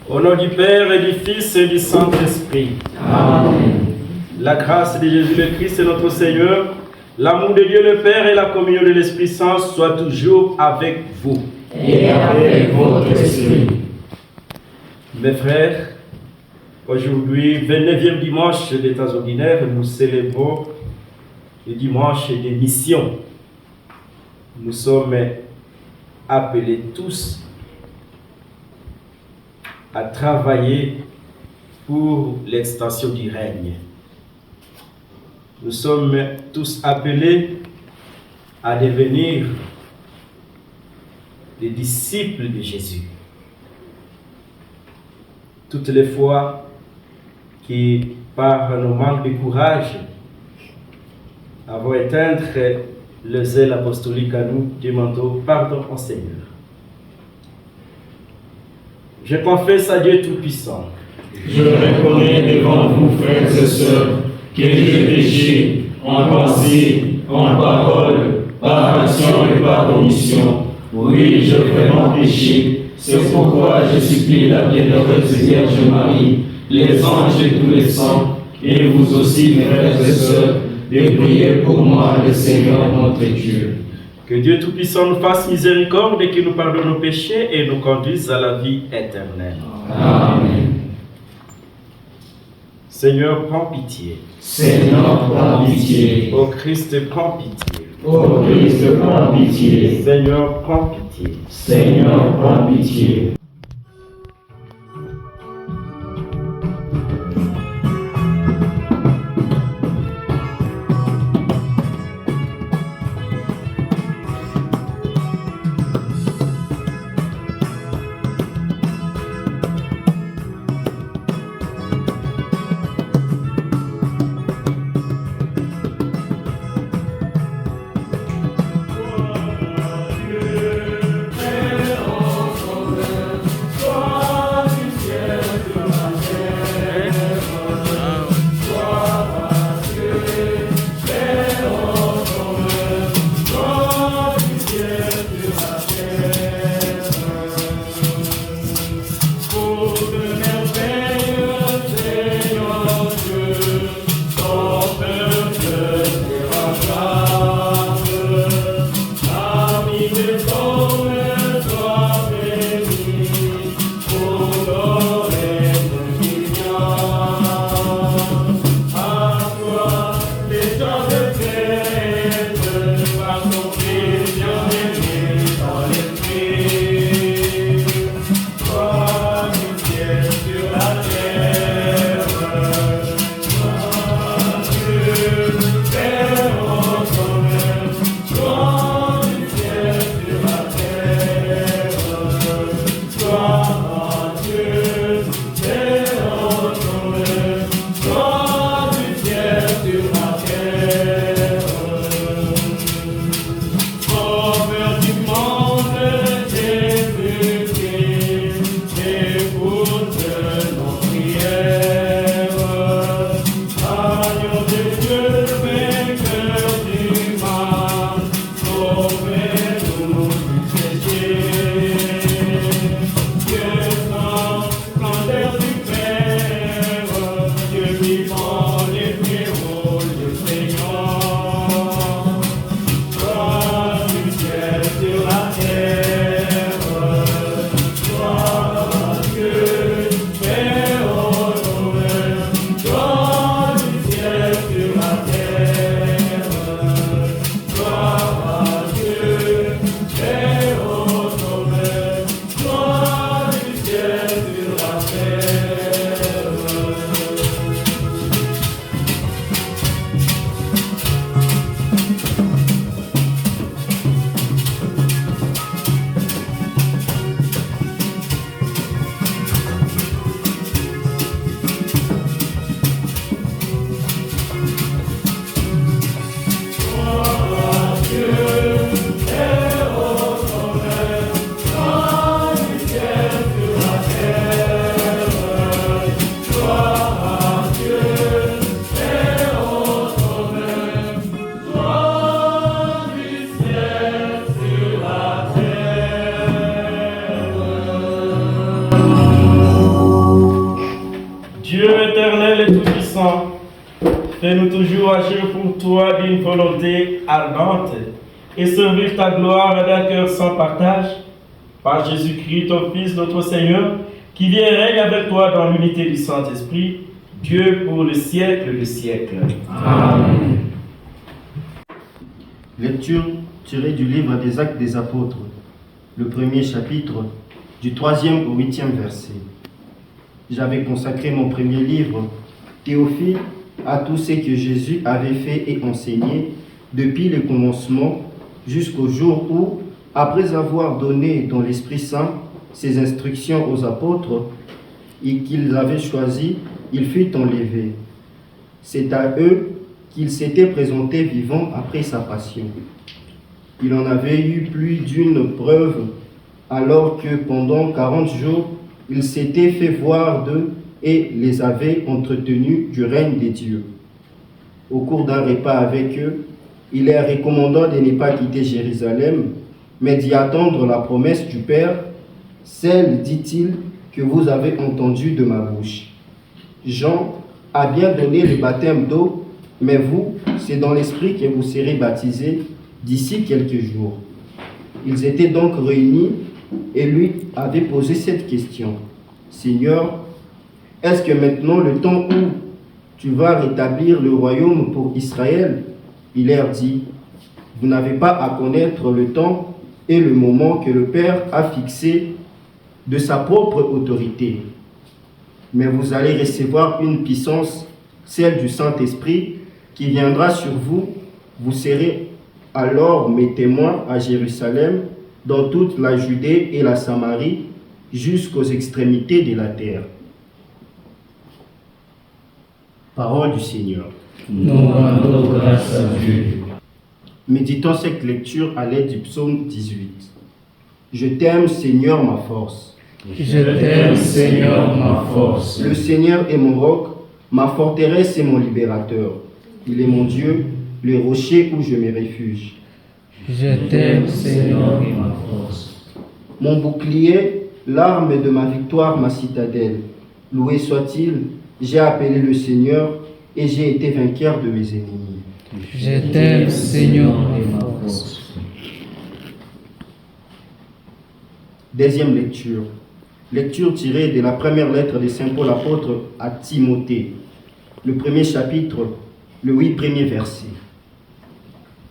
Au nom du Père et du Fils et du Saint-Esprit. Amen. La grâce de Jésus le Christ, notre Seigneur, l'amour de Dieu le Père et la communion de l'Esprit Saint soient toujours avec vous. Et avec votre esprit. Mes frères, aujourd'hui, 29e dimanche des temps ordinaires, nous célébrons le dimanche des missions. Nous sommes appelés tous à travailler pour l'extension du règne. Nous sommes tous appelés à devenir des disciples de Jésus. Toutes les fois qui, par nos manques de courage, avons éteint le zèle apostolique à nous, demandons pardon au Seigneur. Je confesse à Dieu Tout-Puissant. Je reconnais devant vous, frères et sœurs, que j'ai péché en pensée, en parole, par action et par omission. Oui, je vraiment péché. C'est pourquoi je supplie la bienheureuse Vierge Marie, les anges et tous les saints, et vous aussi, mes frères et sœurs, de prier pour moi, le Seigneur notre Dieu. Que Dieu Tout-Puissant nous fasse miséricorde et qu'il nous pardonne nos péchés et nous conduise à la vie éternelle. Amen. Seigneur, prends pitié. Seigneur, prends pitié. Ô Christ, prends pitié. Ô Christ, prends pitié. Seigneur, prends pitié. Seigneur, prends pitié. Saint, fais-nous toujours agir pour toi d'une volonté ardente et servir ta gloire d'un cœur sans partage. Par Jésus-Christ, ton Fils, notre Seigneur, qui vient et règne avec toi dans l'unité du Saint-Esprit, Dieu pour le siècle des siècles. Amen. Lecture tirée du livre des Actes des Apôtres, le premier chapitre, du 3e au 8e verset. J'avais consacré mon premier livre, Théophile, à tout ce que Jésus avait fait et enseigné depuis le commencement jusqu'au jour où, après avoir donné dans l'Esprit Saint ses instructions aux apôtres et qu'ils avaient choisis, il fut enlevé. C'est à eux qu'il s'était présenté vivant après sa passion. Il en avait eu plus d'une preuve, alors que pendant 40 jours, il s'était fait voir d'eux et les avait entretenus du règne des dieux. Au cours d'un repas avec eux, il leur recommanda de ne pas quitter Jérusalem, mais d'y attendre la promesse du Père, celle, dit-il, que vous avez entendue de ma bouche. Jean a bien donné le baptême d'eau, mais vous, c'est dans l'Esprit que vous serez baptisés d'ici quelques jours. Ils étaient donc réunis et lui avait posé cette question. Seigneur, est-ce que maintenant le temps où tu vas rétablir le royaume pour Israël? Il leur dit, vous n'avez pas à connaître le temps et le moment que le Père a fixé de sa propre autorité. Mais vous allez recevoir une puissance, celle du Saint-Esprit, qui viendra sur vous. Vous serez alors mes témoins à Jérusalem, dans toute la Judée et la Samarie, jusqu'aux extrémités de la terre. Parole du Seigneur. Nous rendons grâce à Dieu. Méditons cette lecture à l'aide du psaume 18. Je t'aime, Seigneur, ma force. Je t'aime, Seigneur, ma force. Le Seigneur est mon roc, ma forteresse et mon libérateur. Il est mon Dieu, le rocher où je me réfugie. Je t'aime, Seigneur, ma force. Mon bouclier, l'arme de ma victoire, ma citadelle. Loué soit-il, j'ai appelé le Seigneur et j'ai été vainqueur de mes ennemis. Je t'aime, Seigneur, ma force. Deuxième lecture. Lecture tirée de la première lettre de Saint Paul apôtre à Timothée. Le premier chapitre, le 8 premiers versets.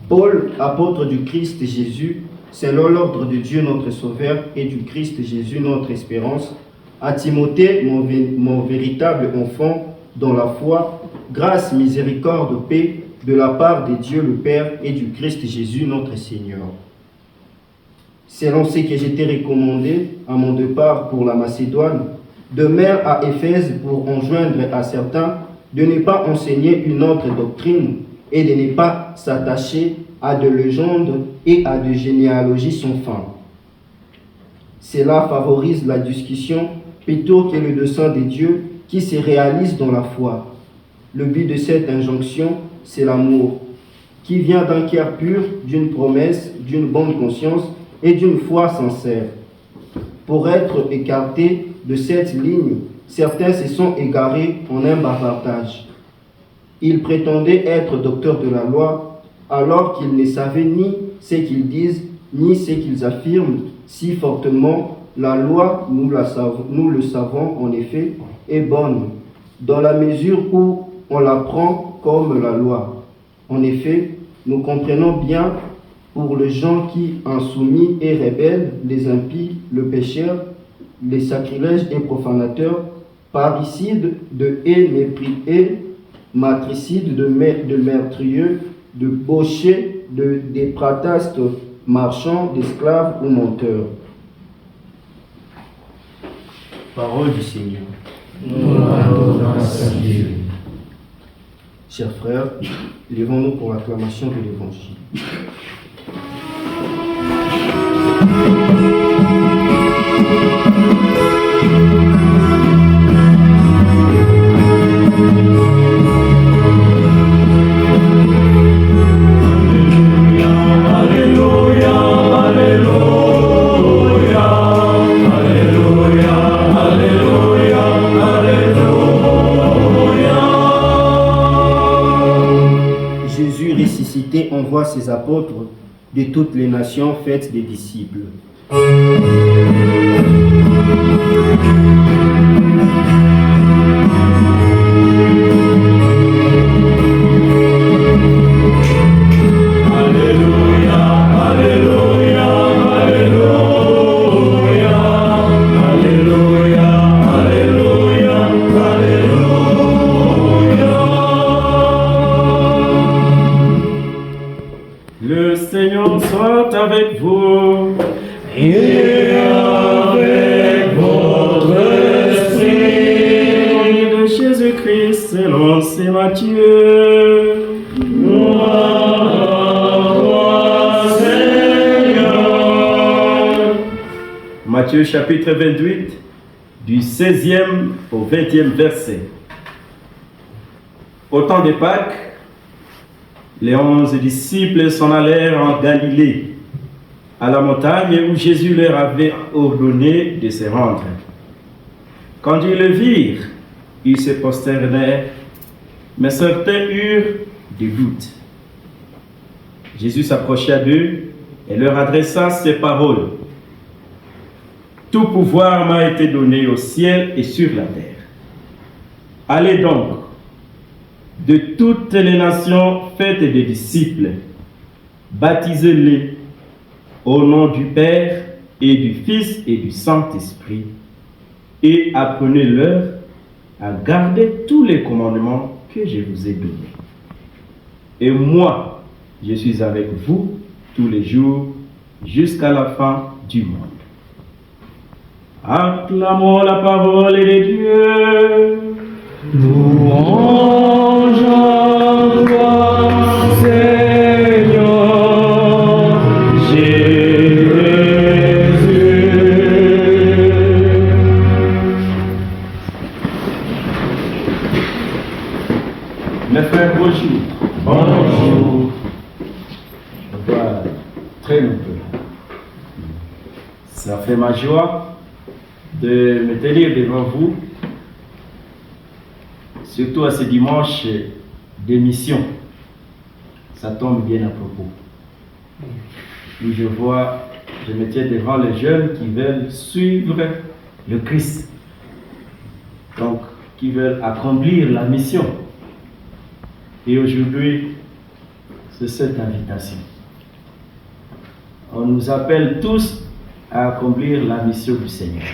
Paul, apôtre du Christ Jésus, selon l'ordre de Dieu notre Sauveur et du Christ Jésus notre espérance, à Timothée, mon véritable enfant, dans la foi, grâce, miséricorde, paix, de la part de Dieu le Père et du Christ Jésus notre Seigneur. Selon ce que j'étais recommandé à mon départ pour la Macédoine, de mer à Éphèse pour enjoindre à certains de ne pas enseigner une autre doctrine et de ne pas s'attacher à de légendes et à de généalogies sans fin. Cela favorise la discussion plutôt que le dessein de Dieu qui se réalise dans la foi. Le but de cette injonction, c'est l'amour, qui vient d'un cœur pur, d'une promesse, d'une bonne conscience et d'une foi sincère. Pour être écartés de cette ligne, certains se sont égarés en un bavardage. Ils prétendaient être docteurs de la loi, alors qu'ils ne savaient ni ce qu'ils disent, ni ce qu'ils affirment si fortement. La loi, nous le savons en effet, est bonne, dans la mesure où on la prend comme la loi. En effet, nous comprenons bien pour les gens qui, insoumis et rebelles, les impies, le pécheur, les sacrilèges et profanateurs, parricides, de haie, mépris, matricides, de meurtrieux, de bauchés, des pratastes, marchands, d'esclaves ou menteurs. Parole du Seigneur. Nous rendons grâce à Dieu. Chers frères, levons-nous pour l'acclamation de l'Évangile. Alléluia, Alléluia, Alléluia. de toutes les nations, faites des disciples. Le Seigneur soit avec vous. Et avec votre esprit. De Jésus-Christ selon saint Matthieu. Gloire à toi, Seigneur. Matthieu chapitre 28, du 16e au 20e verset. Au temps de Pâques, les 11 disciples s'en allèrent en Galilée, à la montagne où Jésus leur avait ordonné de se rendre. Quand ils le virent, ils se prosternèrent, mais certains eurent des doutes. Jésus s'approcha d'eux et leur adressa ces paroles. « Tout pouvoir m'a été donné au ciel et sur la terre. Allez donc, de toutes les nations, faites des disciples, baptisez-les au nom du Père et du Fils et du Saint-Esprit, et apprenez-leur à garder tous les commandements que je vous ai donnés. Et moi, je suis avec vous tous les jours jusqu'à la fin du monde. » Acclamons la parole de Dieu. Louange à toi, Seigneur Jésus. Mes frères, bonjour. Bonjour. Je vois très nombreux. Ça fait ma joie de me tenir devant vous, surtout à ce dimanche d'émission. Ça tombe bien à propos. Où je me tiens devant les jeunes qui veulent suivre le Christ, donc qui veulent accomplir la mission. Et aujourd'hui, c'est cette invitation. On nous appelle tous à accomplir la mission du Seigneur.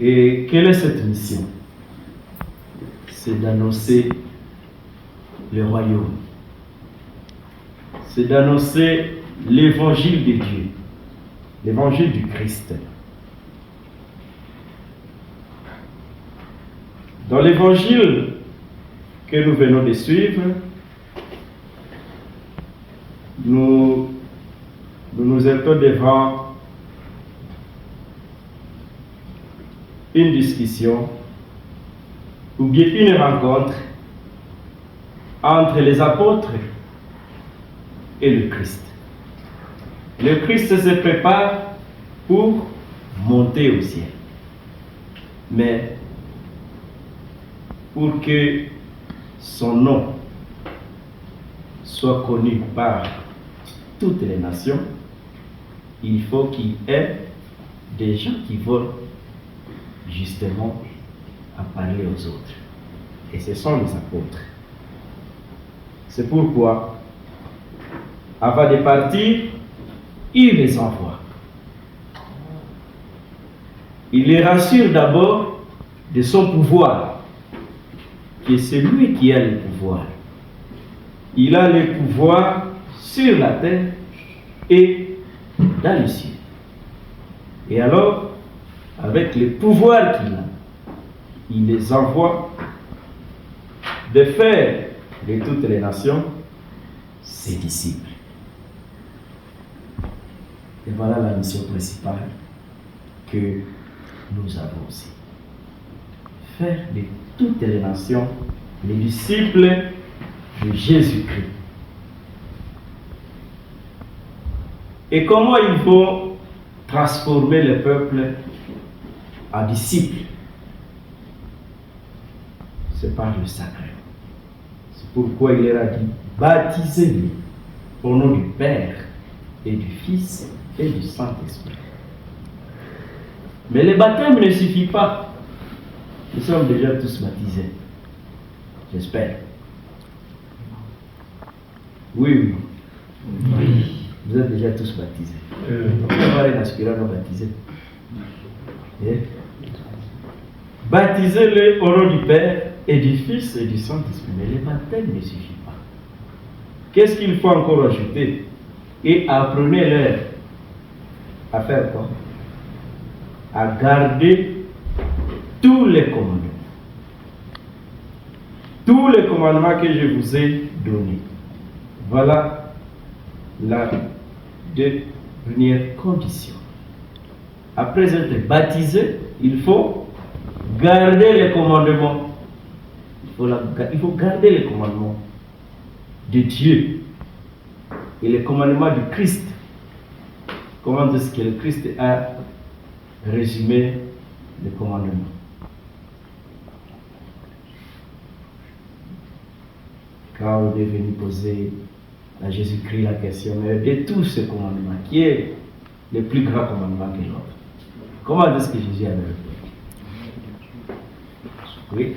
Et quelle est cette mission? C'est d'annoncer le royaume. C'est d'annoncer l'évangile de Dieu, l'évangile du Christ. Dans l'évangile que nous venons de suivre, nous étions devant une discussion ou bien une rencontre entre les apôtres et le Christ. Le Christ se prépare pour monter au ciel. Mais pour que son nom soit connu par toutes les nations, il faut qu'il y ait des gens qui veulent justement à parler aux autres. Et ce sont les apôtres. C'est pourquoi, avant de partir, il les envoie. Il les rassure d'abord de son pouvoir, qui est celui qui a le pouvoir. Il a le pouvoir sur la terre et dans le ciel. Et alors, avec le pouvoir qu'il a, il les envoie de faire de toutes les nations ses disciples. Et voilà la mission principale que nous avons aussi. Faire de toutes les nations les disciples de Jésus-Christ. Et comment il faut transformer le peuple en disciples? C'est par le sacrement. C'est pourquoi il leur a dit, baptisez-les au nom du Père et du Fils et du Saint-Esprit. Mais le baptême ne suffit pas. Nous sommes déjà tous baptisés. J'espère. Oui. Vous êtes déjà tous baptisés. On peut avoir un aspirant non baptisé. Baptisez-les au nom du Père et du Fils et du Saint-Esprit. Mais le baptême ne suffit pas. Qu'est-ce qu'il faut encore ajouter? Et apprenez-leur à faire quoi? À garder tous les commandements. Tous les commandements que je vous ai donnés. Voilà la dernière condition. Après être baptisé, il faut garder les commandements. Il faut garder les commandements de Dieu et les commandements du Christ. Comment est-ce que le Christ a résumé les commandements? Quand on est venu poser à Jésus-Christ la question, mais de tous ces commandements, qui est le plus grand commandement que l'autre? Comment est-ce que Jésus a répondu? Oui.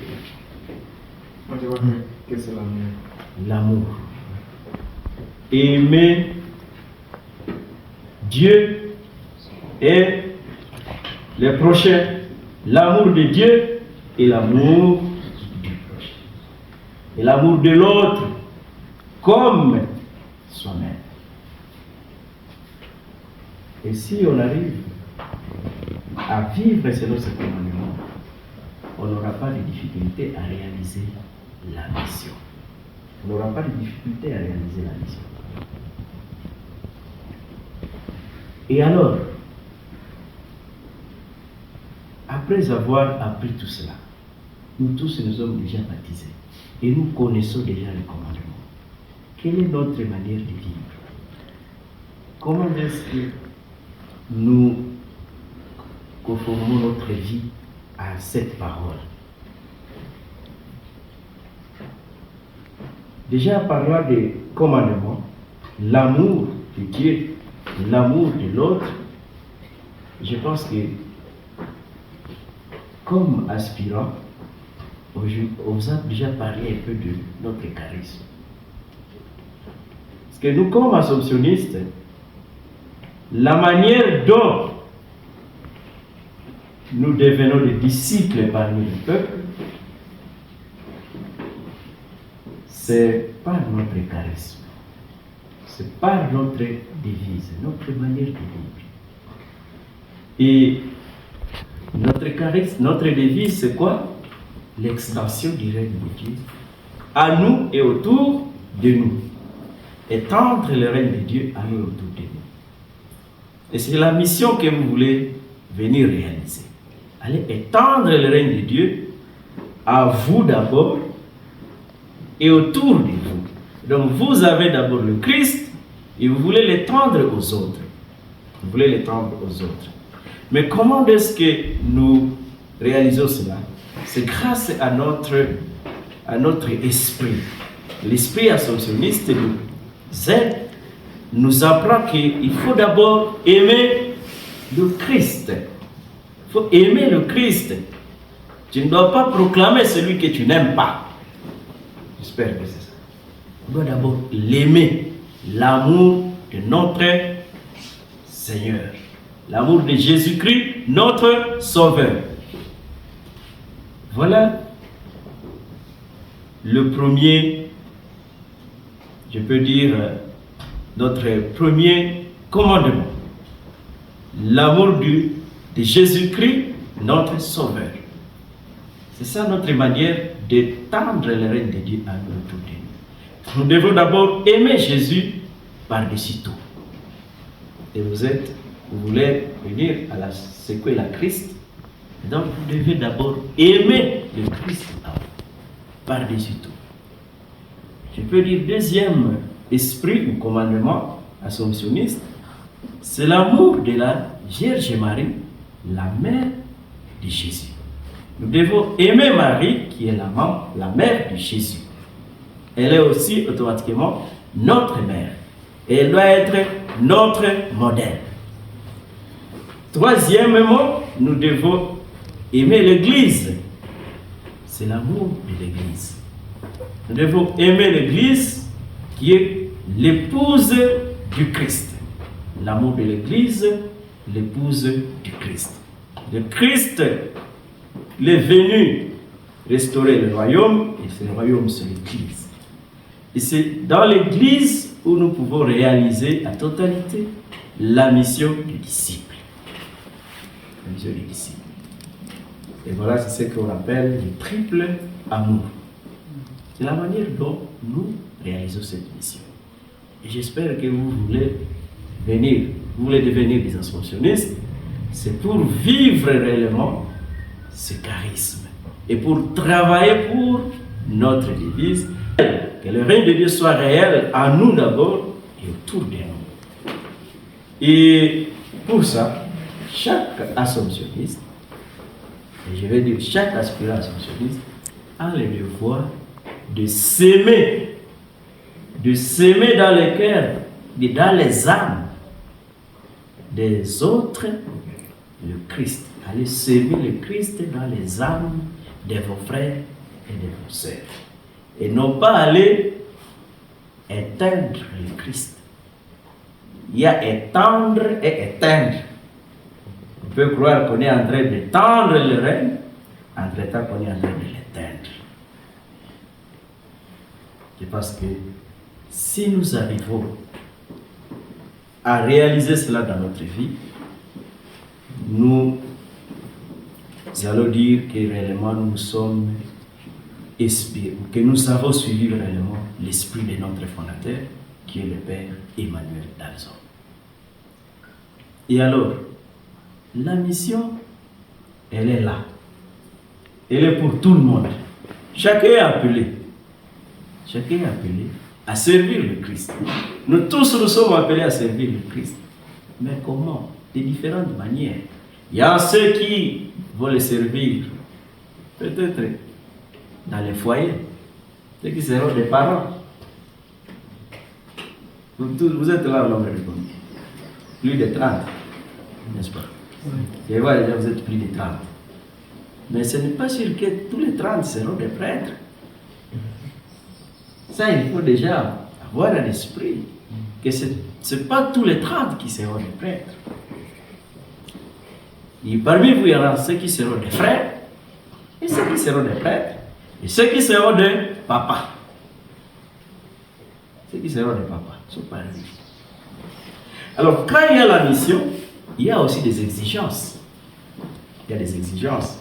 Moi, je vois que c'est l'amour. L'amour. Aimer Dieu et les prochains. L'amour de Dieu et l'amour du prochain. Et l'amour de l'autre comme soi-même. Et si on arrive à vivre selon ce commandement, on n'aura pas de difficulté à réaliser la mission. On n'aura pas de difficulté à réaliser la mission. Et alors, après avoir appris tout cela, nous tous nous sommes déjà baptisés et nous connaissons déjà les commandements. Quelle est notre manière de vivre? Comment est-ce que nous conformons notre vie à cette parole? Déjà parlant des commandements, l'amour de Dieu, l'amour de l'autre, je pense que comme aspirant, on vous a déjà parlé un peu de notre charisme. Parce que nous, comme assomptionnistes, la manière dont nous devenons des disciples parmi le peuple, c'est par notre charisme, c'est par notre devise, notre manière de vivre. Et notre charisme, notre devise, c'est quoi? L'extension du règne de Dieu à nous et autour de nous. Étendre le règne de Dieu à nous et autour de nous. Et c'est la mission que vous voulez venir réaliser. Allez étendre le règne de Dieu à vous d'abord et autour de vous. Donc vous avez d'abord le Christ et vous voulez l'étendre aux autres. Vous voulez l'étendre aux autres. Mais comment est-ce que nous réalisons cela? C'est grâce à notre esprit. L'esprit assomptionniste nous aide, nous apprend qu'il faut d'abord aimer le Christ. Il faut aimer le Christ. Tu ne dois pas proclamer celui que tu n'aimes pas. J'espère que c'est ça. On doit d'abord l'aimer, l'amour de notre Seigneur, l'amour de Jésus-Christ, notre Sauveur. Voilà le premier, je peux dire, notre premier commandement. L'amour de Jésus-Christ, notre Sauveur. C'est ça notre manière d'étendre le règne de Dieu à nous autour de nous. Nous devons d'abord aimer Jésus par-dessus tout. Et vous voulez venir à la secouer la Christ. Donc vous devez d'abord aimer le Christ par-dessus tout. Je peux dire deuxième esprit ou commandement assomptionniste, c'est l'amour de la Vierge Marie, la mère de Jésus. Nous devons aimer Marie qui est la mère de Jésus. elle est aussi automatiquement notre mère. Et elle doit être notre modèle. Troisièmement, nous devons aimer l'Église. C'est l'amour de l'Église. Nous devons aimer l'Église qui est l'épouse du Christ. L'amour de l'Église, l'épouse du Christ. Le Christ, il est venu restaurer le royaume, et ce royaume, c'est l'Église. Et c'est dans l'Église où nous pouvons réaliser à totalité la mission du disciple. La mission du disciple. Et voilà, c'est ce qu'on appelle le triple amour. C'est la manière dont nous réalisons cette mission. Et j'espère que vous voulez devenir des assomptionnistes, c'est pour vivre réellement ce charisme et pour travailler pour notre devise, que le règne de Dieu soit réel en nous d'abord et autour de nous. Et pour ça, chaque assomptionniste, et je vais dire chaque aspirant assomptionniste, a le devoir de s'aimer dans les cœurs et dans les âmes des autres le Christ. Allez s'aimer le Christ dans les âmes de vos frères et de vos sœurs. Et non pas aller éteindre le Christ. Il y a étendre et éteindre. On peut croire qu'on est en train d'étendre le règne, entre-temps qu'on est en train de l'éteindre. C'est parce que si nous arrivons à réaliser cela dans notre vie, nous allons dire que réellement nous sommes inspirés, que nous avons suivi réellement l'esprit de notre fondateur, qui est le Père Emmanuel Dalzon. Et alors, la mission, elle est là. Elle est pour tout le monde. Chacun est appelé. Chacun est appelé à servir le Christ. Nous tous, nous sommes appelés à servir le Christ. Mais comment? De différentes manières. Il y a ceux qui vont le servir, peut-être dans les foyers, ceux qui seront des parents. Vous êtes là au nombre de combien? Plus de 30, n'est-ce pas? Je vois déjà, vous êtes plus de 30. Mais ce n'est pas sûr que tous les 30 seront des prêtres. Ça, il faut déjà avoir à l'esprit que ce n'est pas tous les 30 qui seront des prêtres. Et parmi vous, il y aura ceux qui seront des frères, et ceux qui seront des prêtres, et ceux qui seront des papas. Ceux qui seront des papas sont parmi. Alors, quand il y a la mission, il y a aussi des exigences. Il y a des exigences.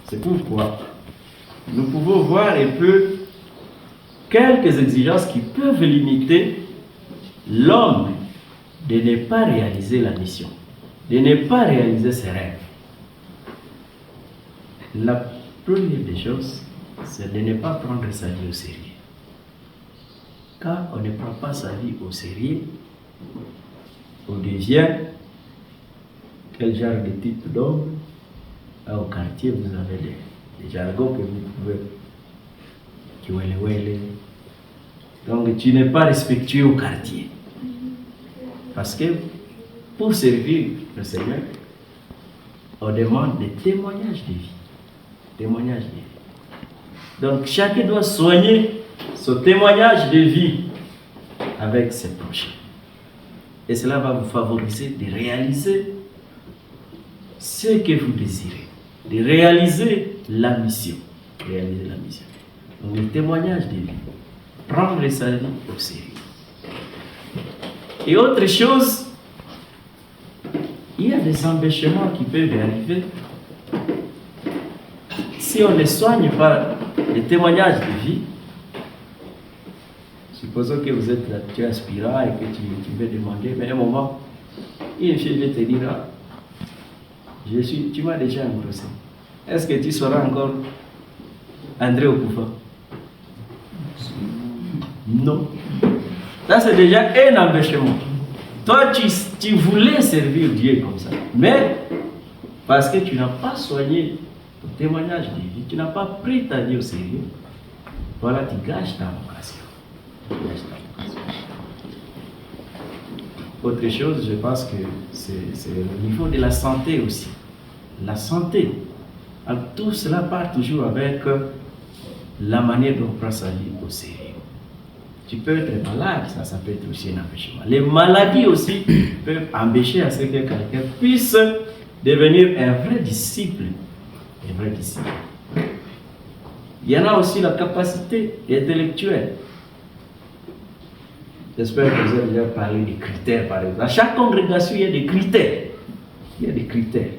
C'est pourquoi nous pouvons voir un peu quelques exigences qui peuvent limiter l'homme de ne pas réaliser la mission, de ne pas réaliser ses rêves. La première des choses, c'est de ne pas prendre sa vie au sérieux. Quand on ne prend pas sa vie au sérieux, on devient quel genre de type d'homme? Au quartier, vous avez des jargons que vous pouvez donc tu n'es pas respectueux au quartier. Parce que pour servir le Seigneur, on demande des témoignages de vie. Témoignages de vie. Donc chacun doit soigner son témoignage de vie avec ses prochains. Et cela va vous favoriser de réaliser ce que vous désirez. De réaliser la mission. Réaliser la mission. Donc le témoignage de vie. Prendre sa vie au sérieux. Et autre chose, il y a des empêchements qui peuvent arriver. Si on ne soigne pas les témoignages de vie, supposons que vous êtes là, tu es aspirant et que tu veux demander, mais à un moment, une fille va te dire, tu m'as déjà engrossé. Est-ce que tu seras encore André Okufa? Non. Ça, c'est déjà un empêchement. Toi, tu voulais servir Dieu comme ça. Mais, parce que tu n'as pas soigné ton témoignage de vie, tu n'as pas pris ta vie au sérieux, voilà, tu gâches ta vocation. Autre chose, je pense que c'est au niveau de la santé aussi. La santé. Alors, tout cela part toujours avec la manière dont on prend sa vie au sérieux. Tu peux être malade, ça peut être aussi un empêchement. Les maladies aussi peuvent empêcher à ce que quelqu'un puisse devenir un vrai disciple. Un vrai disciple. Il y en a aussi la capacité intellectuelle. J'espère que vous avez déjà parlé des critères, par exemple. À chaque congrégation, il y a des critères. Il y a des critères.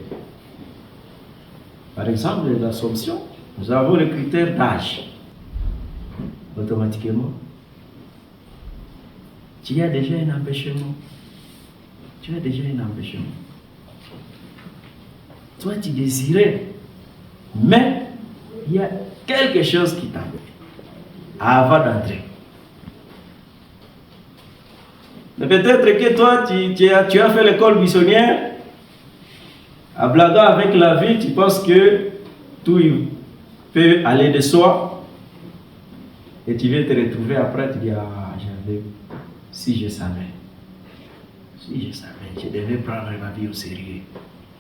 Par exemple, l'Assomption, nous avons le critère d'âge. Automatiquement, tu as déjà un empêchement. Tu as déjà un empêchement. Toi, tu désirais, mais il y a quelque chose qui t'empêche avant d'entrer. Mais peut-être que toi, tu as fait l'école buissonnière, en blaguant avec la vie, tu penses que tout peut aller de soi, et tu viens te retrouver après, tu dis, ah, si je savais, je devais prendre ma vie au sérieux,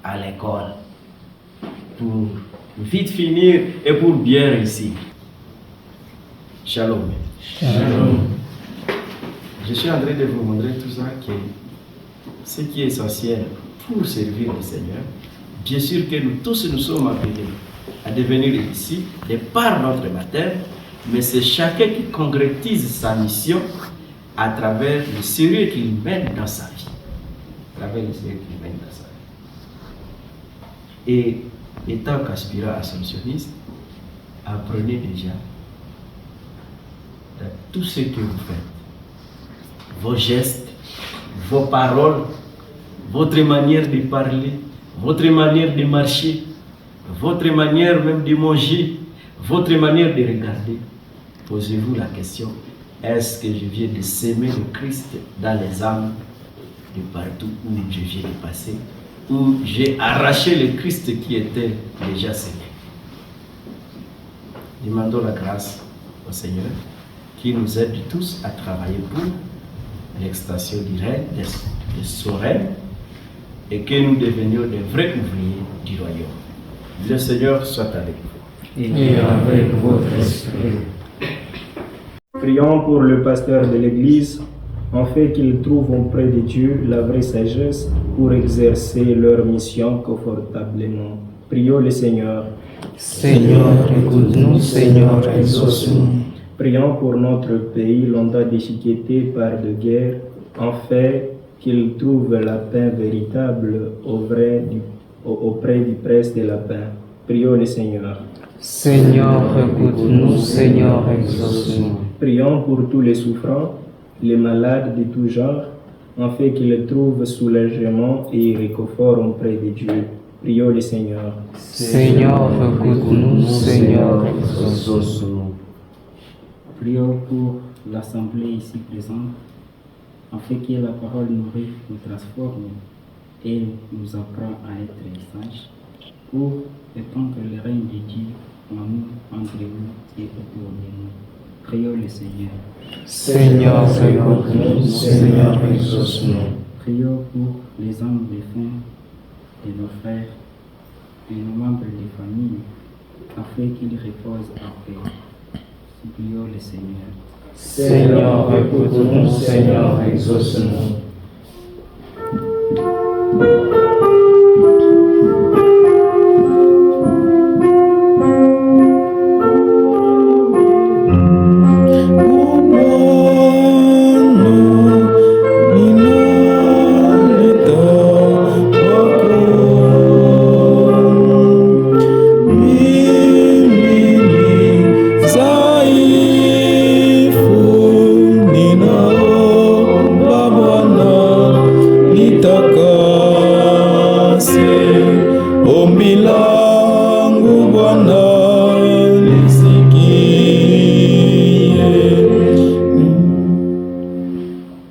à l'école, pour vite finir et pour bien réussir. Shalom. Shalom. Je suis en train de vous montrer tout ça, que ce qui est essentiel pour servir le Seigneur. Bien sûr que nous tous nous sommes appelés à devenir des disciples de par notre baptême, mais c'est chacun qui concrétise sa mission à travers le sérieux qu'il mène dans sa vie. À travers le sérieux qu'il mène dans sa vie. Et étant qu'aspirant assomptionniste, apprenez déjà dans tout ce que vous faites. Vos gestes, vos paroles, votre manière de parler, votre manière de marcher, votre manière même de manger, votre manière de regarder. Posez-vous la question, est-ce que je viens de s'aimer le Christ dans les âmes de partout où je viens de passer, où j'ai arraché le Christ qui était déjà semé? Demandons la grâce au Seigneur qui nous aide tous à travailler pour l'extension du règne, de son règne, et que nous devenions des vrais ouvriers du royaume. Le Seigneur soit avec vous. Et avec votre esprit. Prions pour le pasteur de l'Église, en fait qu'ils trouvent auprès de Dieu la vraie sagesse pour exercer leur mission confortablement. Prions le Seigneur. Seigneur, écoute-nous, Seigneur, exauce-nous. Prions pour notre pays, longtemps déchiqueté par de guerres, en fait qu'il trouve la paix véritable auprès du prince de la paix. Prions le Seigneur. Seigneur, écoute-nous, Seigneur, exauce-nous. Prions pour tous les souffrants, les malades de tout genre, en fait qu'ils trouvent soulagement et réconfort auprès de Dieu. Prions le Seigneur. Seigneur, écoute-nous, Seigneur, exauce-nous. Prions pour l'Assemblée ici présente, afin que la parole nourrit nous transforme et nous apprend à être sages, pour étendre le règne de Dieu en nous, entre nous et autour de nous. Prions le Seigneur. Seigneur, écoute-nous, Seigneur, exauce-nous. Prions pour les âmes défunts de nos frères et nos membres de famille, afin qu'ils reposent en paix. Prions le Seigneur. Seigneur, écoute-nous, Seigneur, exauce-nous.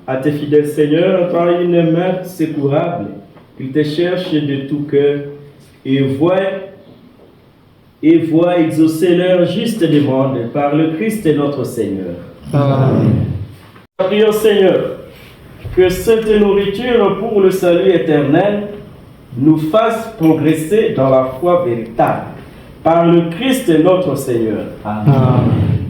À tes fidèles Seigneur, tends une main secourable, qu'ils te cherchent de tout cœur et voient exaucer leur juste demande par le Christ notre Seigneur. Amen. Prions Seigneur, que cette nourriture pour le salut éternel nous fasse progresser dans la foi véritable. Par le Christ notre Seigneur. Amen.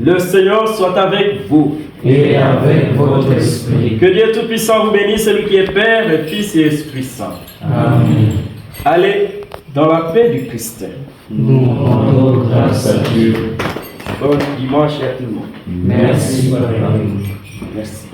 Le Seigneur soit avec vous. Et avec votre esprit. Que Dieu Tout-Puissant vous bénisse, celui qui est Père, et Fils et Esprit Saint. Amen. Allez dans la paix du Christ. Nous rendons grâce à Dieu. Bon dimanche à tout le monde. Merci. Merci.